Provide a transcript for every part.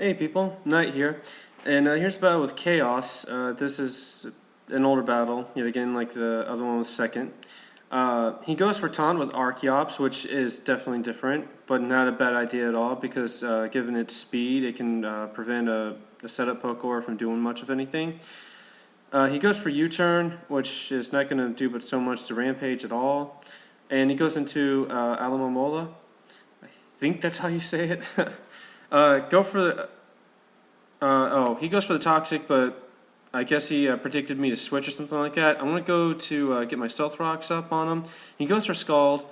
Hey people, Knight here, and here's a battle with Chaos. This is an older battle, yet again like the other one was second. He goes for taunt with Archeops, which is definitely different, but not a bad idea at all because given its speed, it can prevent a setup Pokor from doing much of anything. He goes for U-turn, which is not going to do but so much to Rampage at all, and he goes into Alamomola. I think that's how you say it. Go for the. He goes for the Toxic, but I guess he predicted me to switch or something like that. I'm gonna go to get my Stealth Rocks up on him. He goes for Scald.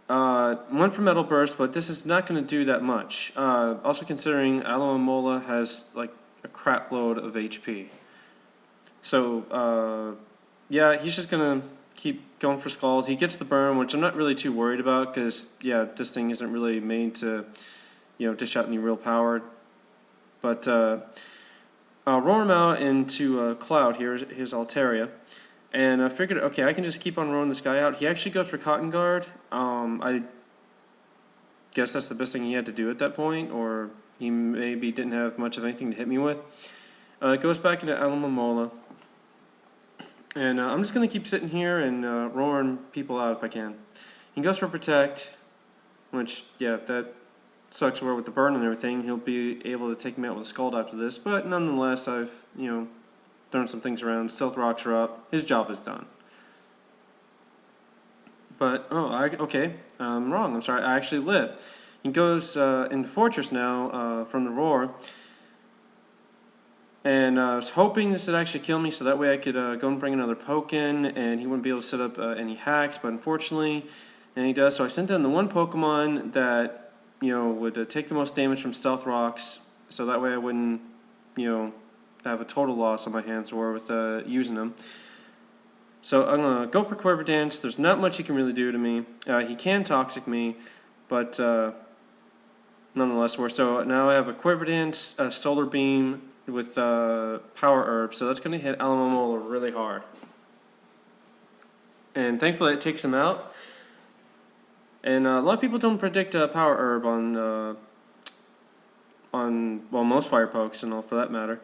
One for Metal Burst, but this is not gonna do that much. Also considering Alamomola has like a crap load of HP. So yeah, he's just gonna keep going for Scald. He gets the burn, which I'm not really too worried about because yeah, this thing isn't really made to dish out any real power. But I'll roar him out into Cloud here, his Altaria. And I figured, okay, I can just keep on rolling this guy out. He actually goes for Cotton Guard. I guess that's the best thing he had to do at that point, or he maybe didn't have much of anything to hit me with. It goes back into Alamomola. And I'm just going to keep sitting here and roaring people out if I can. He goes for Protect, which, yeah, that sucks where with the burn and everything, he'll be able to take me out with a Scald after this, but nonetheless, I've, thrown some things around. Stealth Rocks are up. His job is done. But, okay, I'm wrong. I'm sorry, I actually live. He goes into Fortress now from the Roar, and I was hoping this would actually kill me so that way I could go and bring another poke in, and he wouldn't be able to set up any hacks, but unfortunately, and he does, so I sent in the one Pokemon that would take the most damage from Stealth Rocks, so that way I wouldn't, have a total loss on my hands or with using them. So I'm going to go for Quiver Dance. There's not much he can really do to me. He can Toxic me, but nonetheless worse. So now I have a Quiver Dance, a Solar Beam with Power Herb, so that's going to hit Alamomola really hard. And thankfully it takes him out. And a lot of people don't predict Power Herb on most Fire Pokes and all for that matter.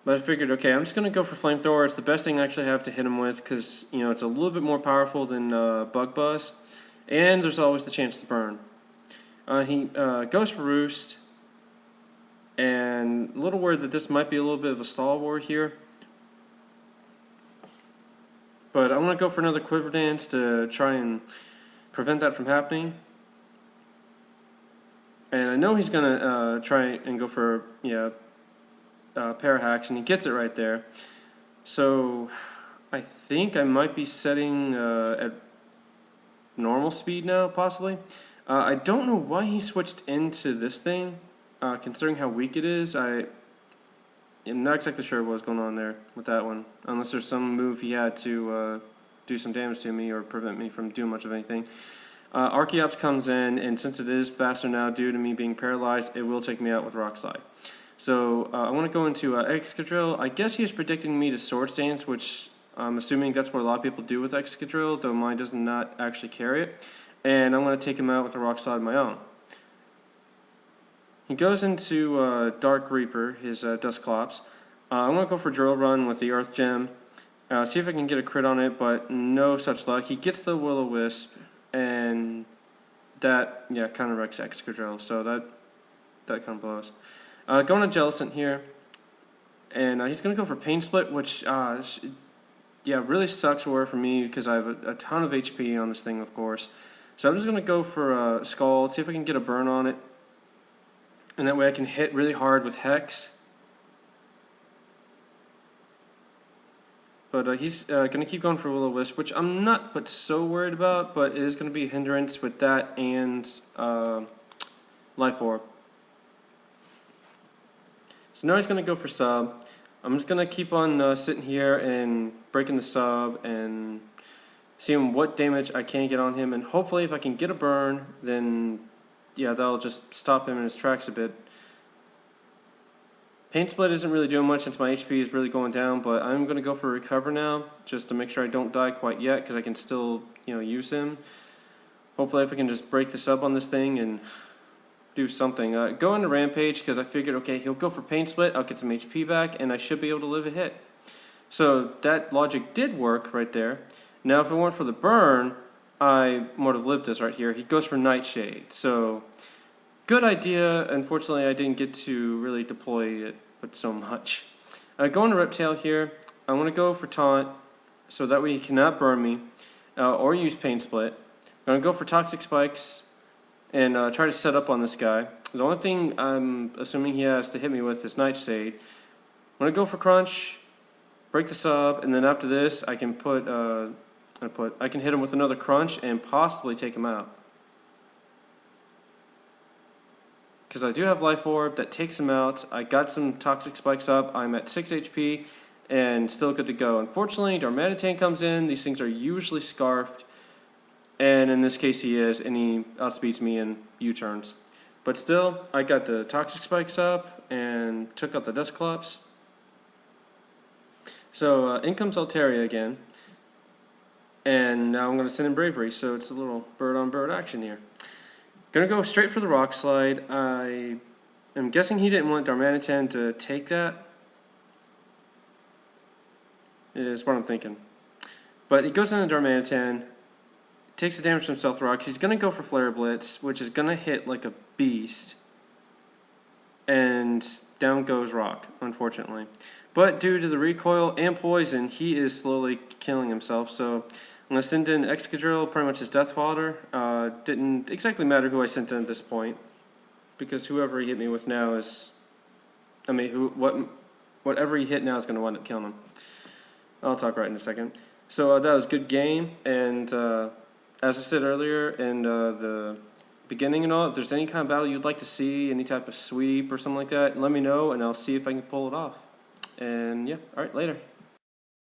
But I figured, okay, I'm just going to go for Flamethrower. It's the best thing I actually have to hit him with because, it's a little bit more powerful than Bug Buzz. And there's always the chance to burn. He goes for Roost. And a little worried that this might be a little bit of a stall war here. But I'm going to go for another Quiver Dance to try and prevent that from happening. And I know he's going to try and go for, Parahacks, and he gets it right there. So I think I might be setting at normal speed now, possibly. I don't know why he switched into this thing, considering how weak it is. I am not exactly sure what was going on there with that one, unless there's some move he had to do some damage to me or prevent me from doing much of anything. Archeops comes in, and since it is faster now due to me being paralyzed, it will take me out with Rock Slide. So I want to go into Excadrill. I guess he is predicting me to Swords Dance, which I'm assuming that's what a lot of people do with Excadrill, though mine does not actually carry it. And I'm going to take him out with a Rock Slide of my own. He goes into Dark Reaper, his Dusclops. I'm going to go for Drill Run with the Earth Gem. See if I can get a crit on it, but no such luck. He gets the Will-O-Wisp, and that, kind of wrecks Excadrill, so that kind of blows. Going to Jellicent here, and he's going to go for Pain Split, which, really sucks for me because I have a ton of HP on this thing, of course. So I'm just going to go for Scald, see if I can get a burn on it, and that way I can hit really hard with Hex. But he's going to keep going for Will-O-Wisp, which I'm not but so worried about, but it is going to be a hindrance with that and Life Orb. So now he's going to go for Sub. I'm just going to keep on sitting here and breaking the Sub and seeing what damage I can get on him. And hopefully if I can get a burn, then that'll just stop him in his tracks a bit. Pain Split isn't really doing much since my HP is really going down, but I'm going to go for Recover now just to make sure I don't die quite yet because I can still use him. Hopefully if I can just break the Sub on this thing and do something. Go into Rampage because I figured, okay, he'll go for Pain Split, I'll get some HP back, and I should be able to live a hit. So that logic did work right there. Now if it weren't for the burn, I would have lived this right here. He goes for Nightshade. So good idea. Unfortunately, I didn't get to really deploy it with so much. Going to Reptile here, I want to go for Taunt so that way he cannot burn me or use Pain Split. I'm going to go for Toxic Spikes and try to set up on this guy. The only thing I'm assuming he has to hit me with is Nightshade. I'm going to go for Crunch, break the sub, and then after this I can I can hit him with another Crunch and possibly take him out. Because I do have Life Orb that takes him out. I got some Toxic Spikes up. I'm at 6 HP and still good to go. Unfortunately, Darmanitan comes in. These things are usually scarfed. And in this case he is, and he outspeeds me in U-turns. But still, I got the Toxic Spikes up and took out the Dusclops. So in comes Altaria again. And now I'm going to send in Bravery, so it's a little bird-on-bird action here. Going to go straight for the Rock Slide. I am guessing he didn't want Darmanitan to take that. Is what I'm thinking. But he goes into Darmanitan. Takes the damage from Stealth Rock. He's going to go for Flare Blitz, which is going to hit like a beast. And down goes Rock, unfortunately. But due to the recoil and poison, he is slowly killing himself. So I'm going to send in Excadrill, pretty much his death fodder. Didn't exactly matter who I sent in at this point, because whoever he hit me with now is, I mean, whatever he hit now is going to wind up killing him. I'll talk right in a second. So that was a good game, and as I said earlier in the beginning and all, if there's any kind of battle you'd like to see, any type of sweep or something like that, let me know and I'll see if I can pull it off. And yeah, alright, later.